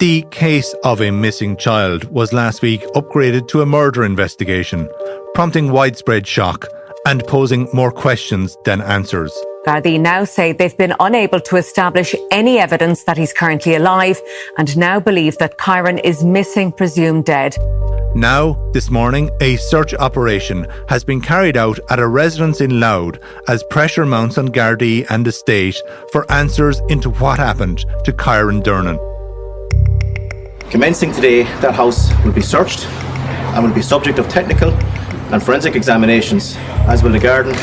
The case of a missing child was last week upgraded to a murder investigation, prompting widespread shock and posing more questions than answers. Gardaí now say they've been unable to establish any evidence that he's currently alive and now believe that Kyran is missing, presumed dead. Now, this morning, a search operation has been carried out at a residence in Louth as pressure mounts on Gardaí and the state for answers into what happened to Kyran Durnin. Commencing today, that house will be searched and will be subject of technical and forensic examinations, as will the garden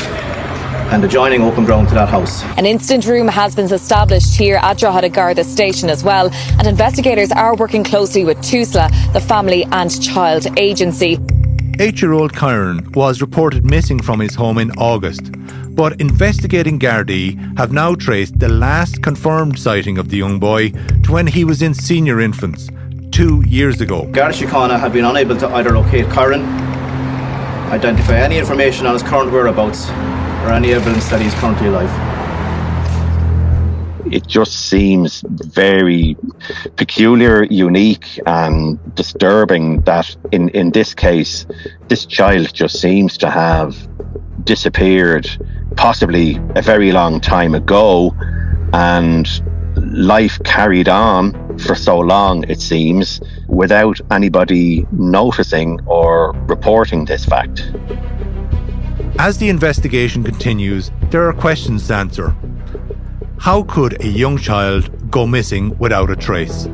and adjoining open ground to that house. An incident room has been established here at Drogheda Garda station as well, and investigators are working closely with TUSLA, the Family and Child Agency. 8-year-old Kyran was reported missing from his home in August, but investigating Gardaí have now traced the last confirmed sighting of the young boy to when he was in senior infants, 2 years ago. Garda Síochána have been unable to either locate Kyran, identify any information on his current whereabouts, or any evidence that he's currently alive. It just seems very peculiar, unique and disturbing that in this case, this child just seems to have disappeared possibly a very long time ago, and life carried on for so long, it seems, without anybody noticing or reporting this fact. As the investigation continues, there are questions to answer. How could a young child go missing without a trace?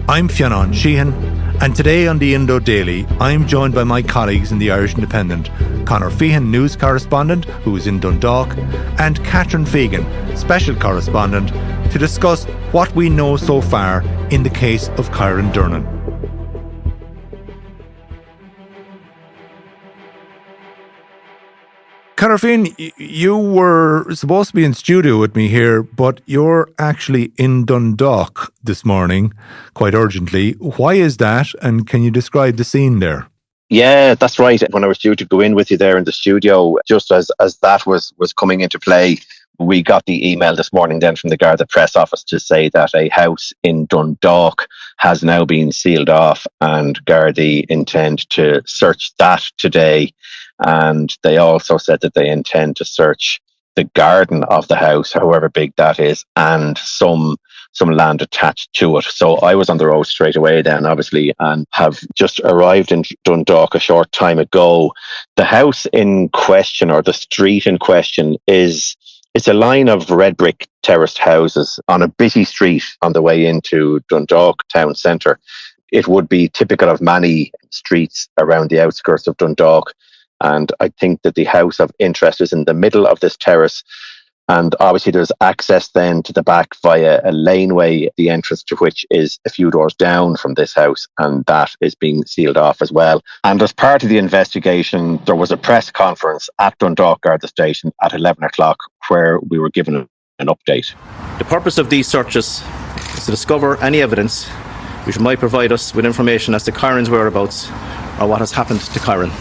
I'm Fionn Sheehan, and today on the Indo Daily, I'm joined by my colleagues in the Irish Independent, Conor Feehan, news correspondent, who is in Dundalk, and Catherine Fegan, special correspondent, to discuss what we know so far in the case of Kyran Durnin. Conor Feehan, you were supposed to be in studio with me here, but you're actually in Dundalk this morning, quite urgently. Why is that, and can you describe the scene there? Yeah, that's right. When I was due to go in with you there in the studio, just as that was coming into play, we got the email this morning then from the Garda press office to say that a house in Dundalk has now been sealed off, and Gardaí intend to search that today. And they also said that they intend to search the garden of the house, however big that is, and some land attached to it. So I was on the road straight away then, obviously, and have just arrived in Dundalk a short time ago. The house in question, or the street in question, it's a line of red brick terraced houses on a busy street on the way into Dundalk town centre. It would be typical of many streets around the outskirts of Dundalk. And I think that the house of interest is in the middle of this terrace. And obviously there's access then to the back via a laneway, the entrance to which is a few doors down from this house. And that is being sealed off as well. And as part of the investigation, there was a press conference at Dundalk Garda Station at 11 o'clock where we were given an update. The purpose of these searches is to discover any evidence which might provide us with information as to Kyran's whereabouts or what has happened to Kyran.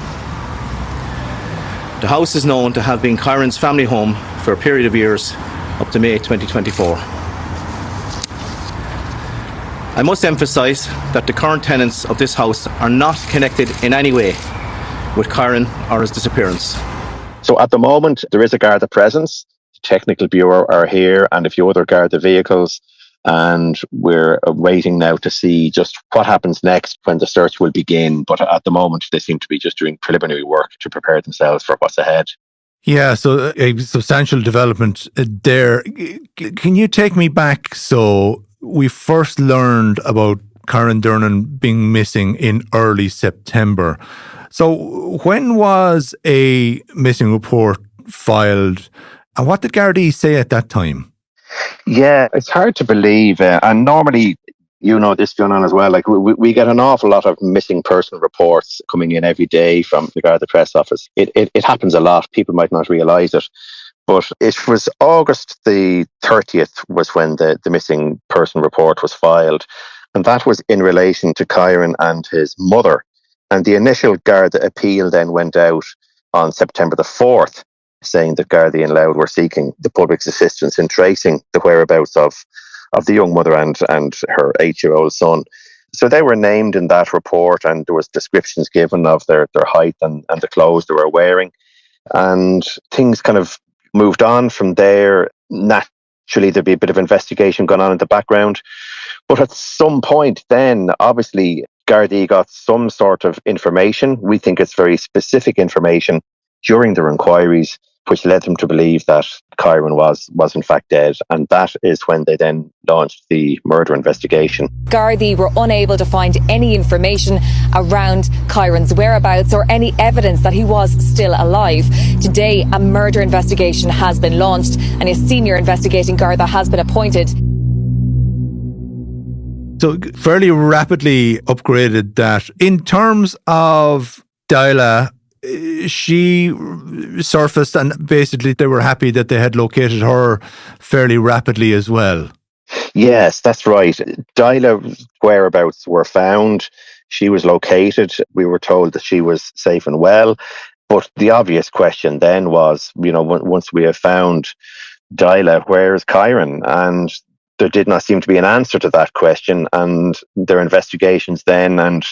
The house is known to have been Kyran's family home for a period of years, up to May 2024. I must emphasise that the current tenants of this house are not connected in any way with Kyran or his disappearance. So at the moment, there is a Garda presence. The Technical Bureau are here and a few other Garda vehicles. And we're waiting now to see just what happens next when the search will begin. But at the moment, they seem to be just doing preliminary work to prepare themselves for what's ahead. Yeah, so a substantial development there. Can you take me back? So we first learned about Kyran Durnin being missing in early September. So when was a missing report filed, and what did Gardaí say at that time? Yeah, it's hard to believe. And normally, you know this, Fionn, as well, like we get an awful lot of missing person reports coming in every day from the Garda press office. It happens a lot. People might not realise it. But it was August the 30th was when the missing person report was filed. And that was in relation to Kyran and his mother. And the initial Garda appeal then went out on September the 4th. saying that Gardaí and Louth were seeking the public's assistance in tracing the whereabouts of the young mother and her 8-year-old son. So they were named in that report, and there was descriptions given of their height and the clothes they were wearing. And things kind of moved on from there. Naturally, there'd be a bit of investigation going on in the background. But at some point then, obviously, Gardaí got some sort of information. We think it's very specific information during their inquiries, which led them to believe that Kyran was in fact dead. And that is when they then launched the murder investigation. Gardaí were unable to find any information around Kyran's whereabouts or any evidence that he was still alive. Today, a murder investigation has been launched and a senior investigating Garda has been appointed. So fairly rapidly upgraded that. In terms of Dyla, she surfaced and basically they were happy that they had located her fairly rapidly as well. Yes, that's right. Dyla's whereabouts were found. She was located. We were told that she was safe and well. But the obvious question then was, once we have found Dyla, where is Kyran? And there did not seem to be an answer to that question. And their investigations then, and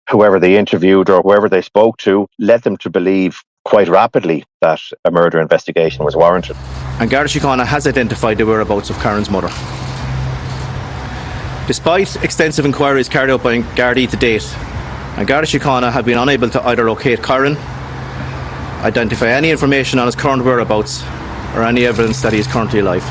whoever they interviewed or whoever they spoke to, led them to believe quite rapidly that a murder investigation was warranted. And Garda Síochána has identified the whereabouts of Kyran's mother. Despite extensive inquiries carried out by Gardaí to date, and Garda Síochána have been unable to either locate Kyran, identify any information on his current whereabouts, or any evidence that he is currently alive.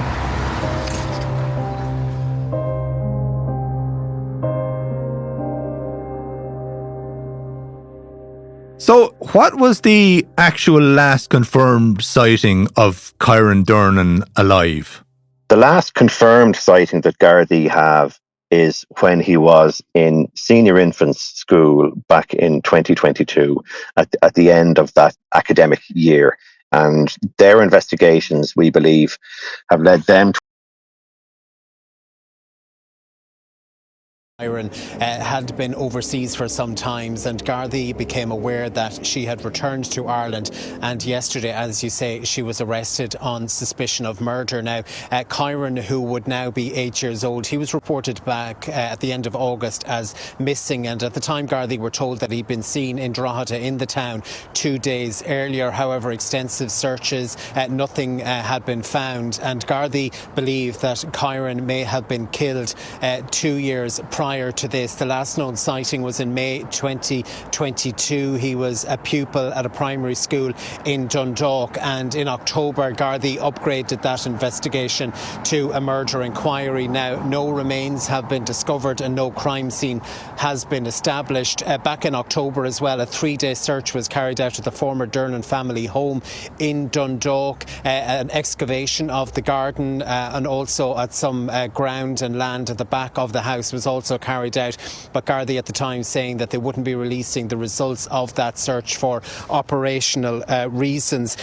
So what was the actual last confirmed sighting of Kyran Durnin alive? The last confirmed sighting that Gardaí have is when he was in senior infants school back in 2022 at the end of that academic year. And their investigations, we believe, have led them to Kyran had been overseas for some times, and Gardaí became aware that she had returned to Ireland, and yesterday, as you say, she was arrested on suspicion of murder. Now, Kyran, who would now be 8 years old, he was reported back at the end of August as missing, and at the time Gardaí were told that he'd been seen in Drogheda in the town 2 days earlier. However, extensive searches, nothing had been found, and Gardaí believe that Kyran may have been killed 2 years prior to this. The last known sighting was in May 2022. He was a pupil at a primary school in Dundalk, and in October Gardaí upgraded that investigation to a murder inquiry. Now, no remains have been discovered and no crime scene has been established. Back in October as well, a 3-day search was carried out at the former Durnin family home in Dundalk. An excavation of the garden and also at some ground and land at the back of the house was also carried out, but Gardaí at the time saying that they wouldn't be releasing the results of that search for operational reasons.